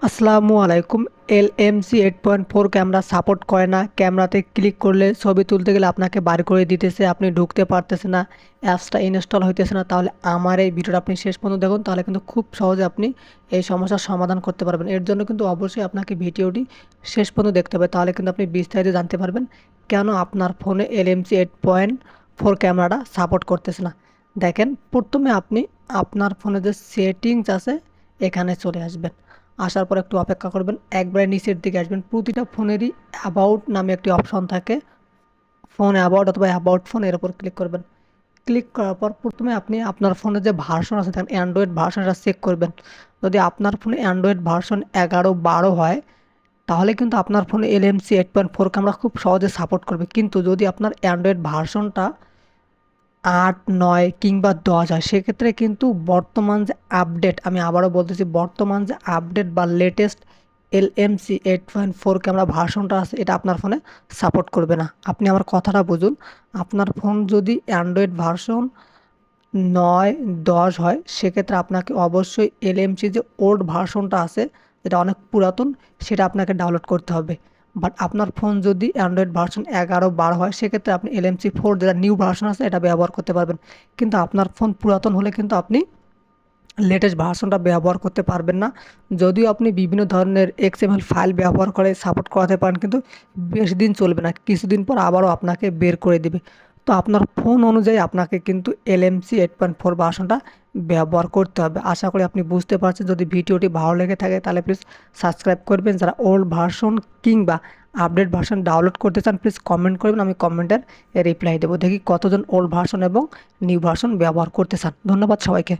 আসসালামু আলাইকুম। LMC 8.4 camera support করে না। ক্যামেরাতে ক্লিক করলে ছবি তুলতে গেলে আপনাকে বার করে দিতেছে, আপনি ঢুকতে পারতেছে না, অ্যাপসটা ইনস্টল হইতেছে না। তাহলে আমার এই ভিডিওটা আপনি শেষ পর্যন্ত দেখুন, তাহলে কিন্তু খুব সহজে আপনি এই সমস্যার সমাধান করতে পারবেন। এর জন্য কিন্তু অবশ্যই আপনাকে ভিডিওটি শেষ পর্যন্ত দেখতে হবে, তাহলে কিন্তু আপনি বিস্তারিত জানতে পারবেন কেন আপনার ফোনে LMC 8.4 ক্যামেরাটা সাপোর্ট করতেছে না। দেখেন, প্রথমে আপনি আপনার ফোনে যে সেটিংস আছে এখানে চলে আসবেন। আসার পর একটু অপেক্ষা করবেন, একবারে নিচের দিকে আসবেন। প্রতিটা ফোনেরই অ্যাবাউট নামে একটি অপশন থাকে, ফোন অ্যাবাউট অথবা অ্যাবাউট ফোন, এর উপর ক্লিক করবেন। ক্লিক করার পর প্রথমে আপনি আপনার ফোনে যে ভার্সন আছে দেখেন, অ্যান্ড্রয়েড ভার্সনটা চেক করবেন। যদি আপনার ফোনে অ্যান্ড্রয়েড ভার্সন 11-12 হয়, তাহলে কিন্তু আপনার ফোনে LMC 8.4 ক্যামেরা খুব সহজে সাপোর্ট করবে। কিন্তু যদি আপনার অ্যান্ড্রয়েড ভার্সনটা 8, 9 কিংবা 10 হয়, সেক্ষেত্রে কিন্তু বর্তমান যে আপডেট, আমি আবারও বলতেছি, বর্তমান যে আপডেট বা লেটেস্ট LMC 8.4 ক্যামেরা ভার্সনটা আছে, এটা আপনার ফোনে সাপোর্ট করবে না। আপনি আমার কথাটা বুঝুন। আপনার ফোন যদি অ্যান্ড্রয়েড ভার্সন 9, 10 হয়, সেক্ষেত্রে আপনাকে অবশ্যই LMC যে ওল্ড ভার্সনটা আছে, যেটা অনেক পুরাতন, সেটা আপনাকে ডাউনলোড করতে হবে। বাট আপনার ফোন যদি অ্যান্ড্রয়েড ভার্সন 11-12 হয়, সেক্ষেত্রে আপনি LMC 4 যেটা নিউ ভার্সন আছে এটা ব্যবহার করতে পারবেন। কিন্তু আপনার ফোন পুরাতন হলে কিন্তু আপনি লেটেস্ট ভার্সনটা ব্যবহার করতে পারবেন না। যদিও আপনি বিভিন্ন ধরনের XML ফাইল ব্যবহার করে সাপোর্ট করাতে পারেন, কিন্তু বেশি দিন চলবে না, কিছুদিন পর আবারও আপনাকে বের করে দিবে। তো আপনার ফোন অনুযায়ী আপনাকে কিন্তু LMC 8.4 ভার্সনটা ব্যবহার করতে হবে। আশা করি আপনি বুঝতে পারছেন। যদি ভিডিওটি ভালো লেগে থাকে তাহলে প্লিজ সাবস্ক্রাইব করবেন। যারা ওল্ড ভার্সন কিংবা আপডেট ভার্সন ডাউনলোড করতে চান, প্লিজ কমেন্ট করবেন, আমি কমেন্টের রিপ্লাই দেবো। দেখি কতজন ওল্ড ভার্সন এবং নিউ ভার্সন ব্যবহার করতে চান। ধন্যবাদ সবাইকে।